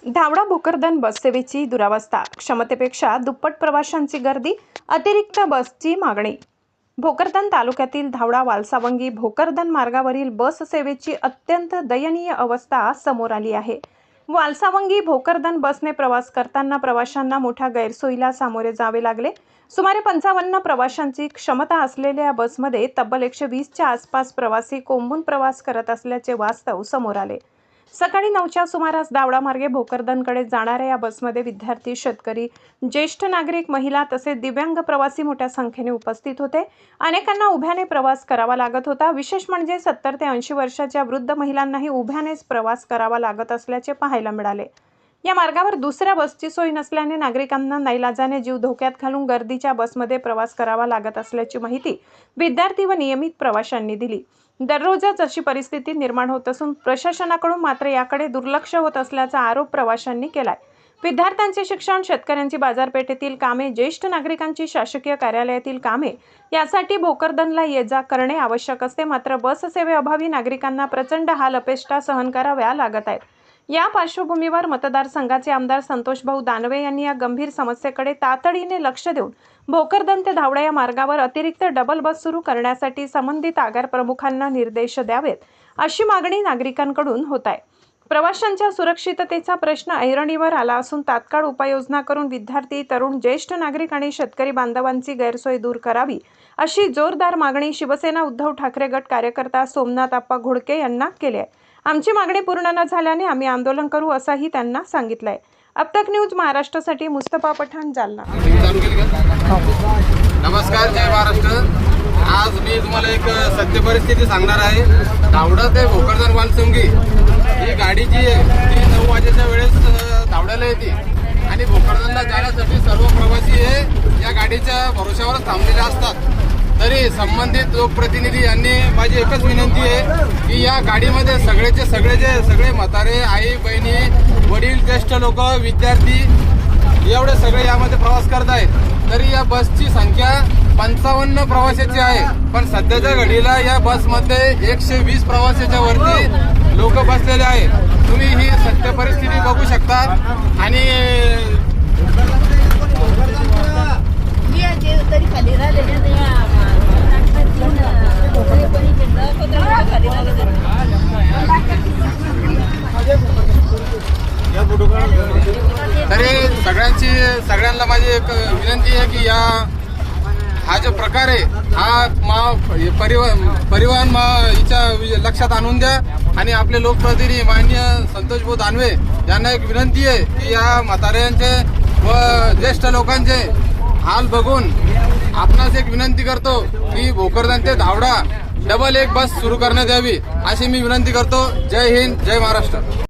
धावडा भोकरदन बससेवेची दुरावस्था, क्षमतेपेक्षा दुप्पट प्रवाशांची गर्दी, अतिरिक्त बसची मागणी। भोकरदन तालुक्यातील धावडा वालसावंगी भोकरदन मार्गावरील बस सेवेची अत्यंत दयनीय अवस्था समोर आली आहे। वालसावंगी भोकरदन बसने प्रवास करताना प्रवाशांना मोठ्या गैरसोयीला सामोरे जावे लागले। सुमारे 55 प्रवाशांची क्षमता असलेल्या या बसमध्ये तब्बल 120च्या आसपास प्रवासी कोंबून प्रवास करत असल्याचे वास्तव समोर आले। सकाळी 9च्या सुमारास धावडा मार्गे भोकरदनकडे जाणाऱ्या या बसमध्ये विद्यार्थी, शेतकरी, ज्येष्ठ नागरिक, महिला तसेच दिव्यांग प्रवासी मोठ्या संख्येने उपस्थित होते। अनेकांना उभ्याने प्रवास करावा लागत होता। विशेष म्हणजे 70 ते 80 वर्षाच्या वृद्ध महिलांनाही उभ्यानेच प्रवास करावा लागत असल्याचे पाहायला मिळाले। या मार्गावर दुसऱ्या बसची सोय नसल्याने नागरिकांना नाईलाजाने जीव धोक्यात घालून गर्दीच्या बसमध्ये प्रवास करावा लागत असल्याची माहिती विद्यार्थी व नियमित प्रवाशांनी दिली। दररोजच अशी परिस्थिती निर्माण होत असून प्रशासनाकडून मात्र याकडे दुर्लक्ष होत असल्याचा आरोप प्रवाशांनी केलाय। विद्यार्थ्यांचे शिक्षण, शेतकऱ्यांची बाजारपेठेतील कामे, ज्येष्ठ नागरिकांची शासकीय कार्यालयातील कामे यासाठी भोकरदनला ये-जा करणे आवश्यक असते। मात्र बस सेवेअभावी नागरिकांना प्रचंड हाल अपेष्टा सहन कराव्या लागत आहेत। या पार्श्वभूमीवर मतदारसंघाचे आमदार संतोषभाऊ दानवे यांनी या गंभीर समस्येकडे तातडीने लक्ष देऊन भोकरदन ते धावडा या मार्गावर अतिरिक्त डबल बस सुरू करण्यासाठी संबंधित आगार प्रमुखांना निर्देश द्यावेत, अशी मागणी नागरिकांकडून होत आहे। प्रवाशांच्या सुरक्षिततेचा प्रश्न ऐरणीवर आला असून तात्काळ उपाययोजना करून विद्यार्थी, तरुण, ज्येष्ठ नागरिक आणि शेतकरी बांधवांची गैरसोय दूर करावी, अशी जोरदार मागणी शिवसेना उद्धव ठाकरे गट कार्यकर्ता सोमनाथ आप्पा घोडके यांना केली आहे। आमची मागणी पूर्ण न झाल्याने आम्ही आंदोलन करू असंही त्यांना सांगितलंय। अब तक न्यूज महाराष्ट्रासाठी मुस्तफा पठाण, जालना। नमस्कार, जय महाराष्ट्र। आज मी तुम्हाला एक सत्य परिस्थिती सांगणार आहे। धावडा ते भोकरदन वालसावंगी ही गाडी जी आहे ती 9 वाजेच्या वेळेस धावड्याला येते आणि भोकरदनला जाण्यासाठी सर्व प्रवासी हे या गाडीच्या भरोश्यावर थांबलेले असतात। तरी संबंधित लोकप्रतिनिधी यांनी माझी एकच विनंती आहे की या गाडीमध्ये सगळे म्हातारे, आई, बहिणी, वडील, ज्येष्ठ लोक, विद्यार्थी एवढे सगळे यामध्ये प्रवास करत आहेत। तरी या बसची संख्या 55 प्रवाशांची आहे, पण सध्याच्या घडीला या बसमध्ये 120 प्रवाशांच्या वरती लोक बसलेले आहेत। तुम्ही ही सत्य परिस्थिती बघू शकता आणि तरी सगळ्यांना माझी एक विनंती आहे की हा जो प्रकार आहे हा परिवहन हिच्या लक्षात आणून द्या आणि आपले लोकप्रतिनिधी माननीय संतोषभाऊ दानवे यांना एक विनंती आहे की या म्हाताऱ्यांचे व ज्येष्ठ लोकांचे हाल बघून आपणास एक विनंती करतो की भोकरदन ते धावडा डबल एक बस सुरू करण्यात यावी, अशी मी विनंती करतो। जय हिंद, जय महाराष्ट्र।